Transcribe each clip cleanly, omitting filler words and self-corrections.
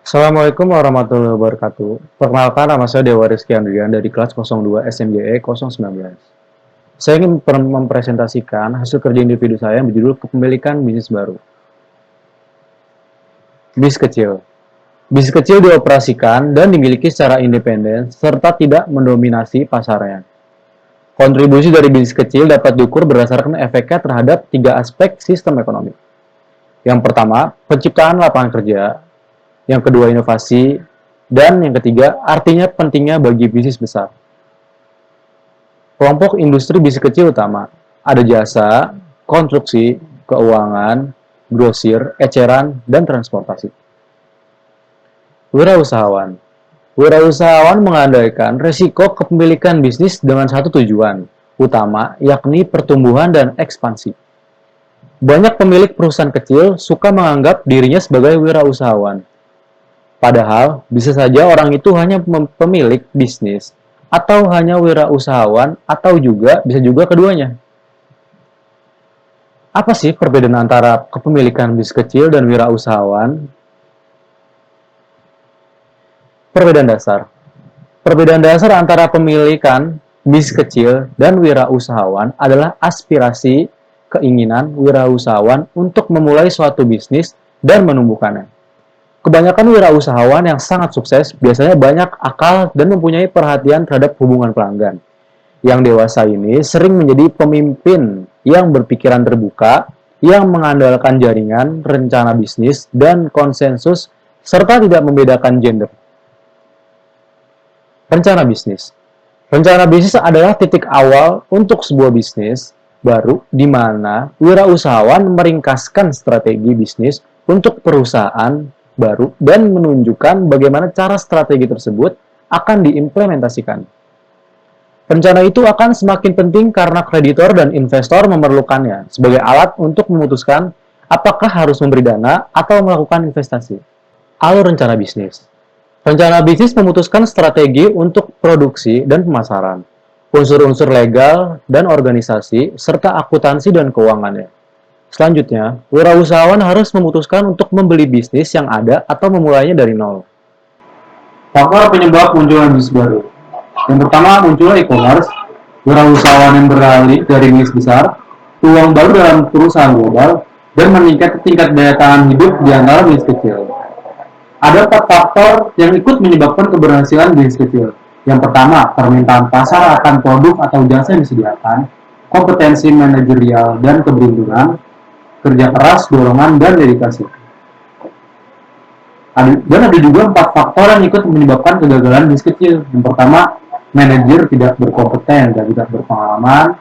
Assalamualaikum warahmatullahi wabarakatuh. Perkenalkan, nama saya Dewa Rizky Andrian dari kelas 02 SMJE 019. Saya ingin mempresentasikan hasil kerja individu saya yang berjudul Kepemilikan Bisnis Baru. Bisnis kecil. Bisnis kecil dioperasikan dan dimiliki secara independen serta tidak mendominasi pasarnya. Kontribusi dari bisnis kecil dapat diukur berdasarkan efeknya terhadap tiga aspek sistem ekonomi. Yang pertama, penciptaan lapangan kerja. Yang kedua, inovasi. Dan yang ketiga, artinya pentingnya bagi bisnis besar. Kelompok industri bisnis kecil utama. Ada jasa, konstruksi, keuangan, grosir, eceran, dan transportasi. Wirausahawan. Wirausahawan mengandalkan resiko kepemilikan bisnis dengan satu tujuan utama, yakni pertumbuhan dan ekspansi. Banyak pemilik perusahaan kecil suka menganggap dirinya sebagai wirausahawan. Padahal, bisa saja orang itu hanya pemilik bisnis, atau hanya wirausahawan, atau bisa juga keduanya. Apa sih perbedaan antara kepemilikan bisnis kecil dan wirausahawan? Perbedaan dasar. Perbedaan dasar antara pemilikan bisnis kecil dan wirausahawan adalah aspirasi, keinginan wirausahawan untuk memulai suatu bisnis dan menumbuhkannya. Kebanyakan wirausahawan yang sangat sukses biasanya banyak akal dan mempunyai perhatian terhadap hubungan pelanggan. Yang dewasa ini sering menjadi pemimpin yang berpikiran terbuka, yang mengandalkan jaringan, rencana bisnis, dan konsensus, serta tidak membedakan gender. Rencana bisnis. Rencana bisnis adalah titik awal untuk sebuah bisnis baru di mana wirausahawan meringkaskan strategi bisnis untuk perusahaan baru dan menunjukkan bagaimana cara strategi tersebut akan diimplementasikan. Rencana itu akan semakin penting karena kreditor dan investor memerlukannya sebagai alat untuk memutuskan apakah harus memberi dana atau melakukan investasi. Alur rencana bisnis. Rencana bisnis memutuskan strategi untuk produksi dan pemasaran, unsur-unsur legal dan organisasi, serta akuntansi dan keuangannya. Selanjutnya, wirausahawan harus memutuskan untuk membeli bisnis yang ada atau memulainya dari nol. Faktor penyebab munculnya bisnis baru. Yang pertama, munculnya e-commerce, wirausahawan yang beralih dari bisnis besar, peluang baru dalam perusahaan global, dan meningkat tingkat daya tahan hidup di antara bisnis kecil. Ada 4 faktor yang ikut menyebabkan keberhasilan bisnis kecil. Yang pertama, permintaan pasar akan produk atau jasa yang disediakan, kompetensi manajerial dan keberuntungan, kerja keras, dorongan, dan dedikasi. Dan ada juga 4 faktor yang ikut menyebabkan kegagalan bisnis kecil. Yang pertama, manajer tidak berkompeten dan tidak berpengalaman,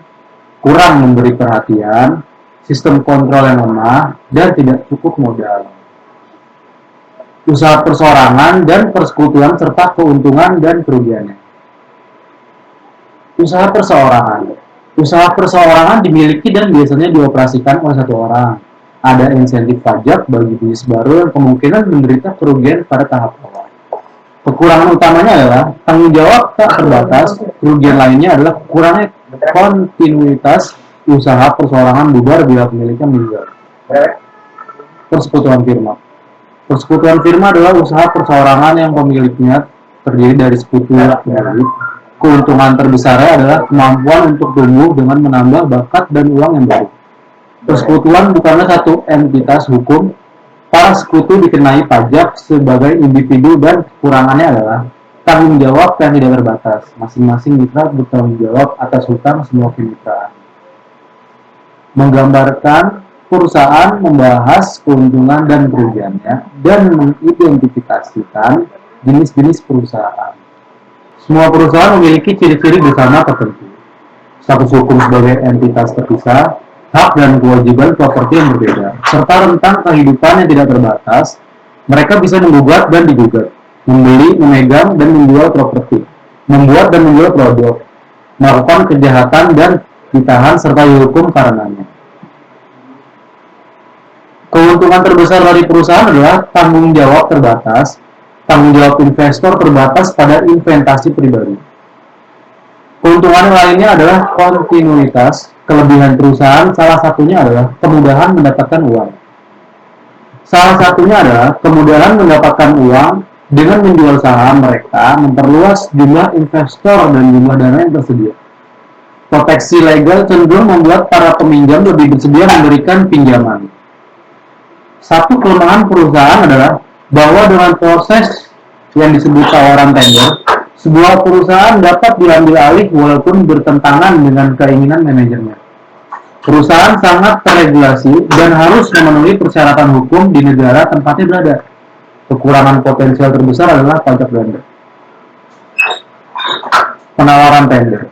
kurang memberi perhatian, sistem kontrol yang lemah, dan tidak cukup modal. Usaha perseorangan dan persekutuan serta keuntungan dan kerugiannya. Usaha perseorangan. Usaha perseorangan dimiliki dan biasanya dioperasikan oleh satu orang. Ada insentif pajak bagi bisnis baru yang kemungkinan menderita kerugian pada tahap awal. Kekurangan utamanya adalah tanggung jawab tak terbatas. Kerugian lainnya adalah kurangnya kontinuitas usaha perseorangan bubar bila pemiliknya meninggal. Persekutuan firma. Persekutuan firma adalah usaha perseorangan yang pemiliknya terdiri dari sekutu pemilik. Keuntungan terbesarnya adalah kemampuan untuk tumbuh dengan menambah bakat dan uang yang baru. Persekutuan bukanlah satu entitas hukum. Para sekutu dikenai pajak sebagai individu dan kekurangannya adalah tanggung jawab yang tidak terbatas. Masing-masing mitra bertanggung jawab atas hutang semua kemitraan. Menggambarkan perusahaan membahas keuntungan dan kerugiannya dan mengidentifikasikan jenis-jenis perusahaan. Semua perusahaan memiliki ciri-ciri bersama tertentu. Status hukum sebagai entitas terpisah, hak dan kewajiban properti yang berbeda, serta rentang kehidupan yang tidak terbatas. Mereka bisa menggugat dan digugat, membeli, memegang, dan menjual properti, membuat dan menjual produk, melakukan kejahatan dan ditahan serta dihukum karenanya. Keuntungan terbesar dari perusahaan adalah tanggung jawab terbatas, tanggung jawab investor terbatas pada investasi pribadi. Keuntungan lainnya adalah kontinuitas. Kelebihan perusahaan salah satunya adalah kemudahan mendapatkan uang. Salah satunya adalah kemudahan mendapatkan uang dengan menjual saham mereka, memperluas jumlah investor dan jumlah dana yang tersedia. Proteksi legal cenderung membuat para peminjam lebih bersedia memberikan pinjaman. Satu kelemahan perusahaan adalah bahwa dengan proses yang disebut tawaran tender, sebuah perusahaan dapat diambil alih walaupun bertentangan dengan keinginan manajernya. Perusahaan sangat terregulasi dan harus memenuhi persyaratan hukum di negara tempatnya berada. Kekurangan potensial terbesar adalah pajak tender. Penawaran tender.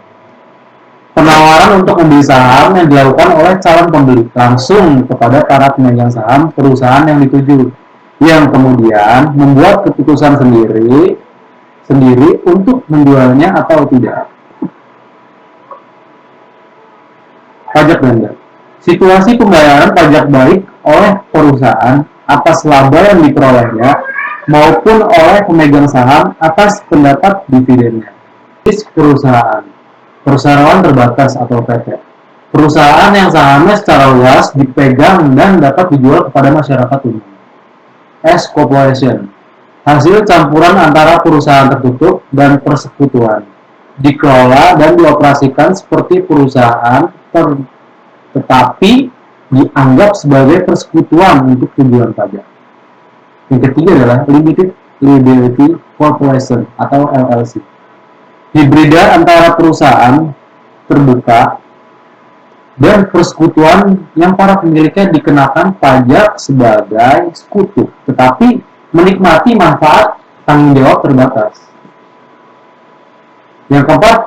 Penawaran untuk membeli saham yang dilakukan oleh calon pembeli langsung kepada para pemegang saham perusahaan yang dituju, yang kemudian membuat keputusan sendiri untuk menjualnya atau tidak. Pajak tender. Situasi pembayaran pajak baik oleh perusahaan atas laba yang diperolehnya maupun oleh pemegang saham atas pendapat dividennya. Perusahaan perseroan terbatas atau PT. Perusahaan yang sahamnya secara luas dipegang dan dapat dijual kepada masyarakat umum. S corporation. Hasil campuran antara perusahaan tertutup dan persekutuan. Dikelola dan dioperasikan seperti perusahaan tetapi dianggap sebagai persekutuan untuk tujuan pajak. Yang ketiga adalah Limited Liability Corporation atau LLC. Hibrida antara perusahaan terbuka dan persekutuan yang para pemiliknya dikenakan pajak sebagai sekutu, tetapi menikmati manfaat tanggung jawab terbatas. Yang keempat,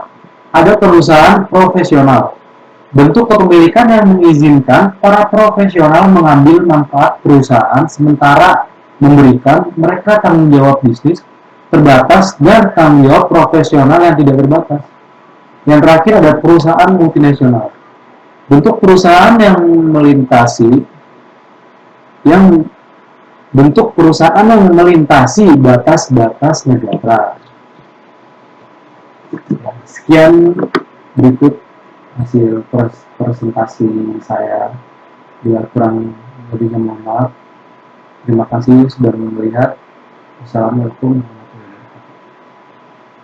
ada perusahaan profesional. Bentuk kepemilikan yang mengizinkan para profesional mengambil manfaat perusahaan sementara memberikan mereka tanggung jawab bisnis terbatas dan tanggung jawab profesional yang tidak terbatas. Yang terakhir ada perusahaan multinasional. Bentuk perusahaan yang melintasi batas-batas negara. Sekian berikut hasil presentasi saya. Bila kurang lebihnya mohon maaf. Terima kasih sudah melihat. Wassalamualaikum.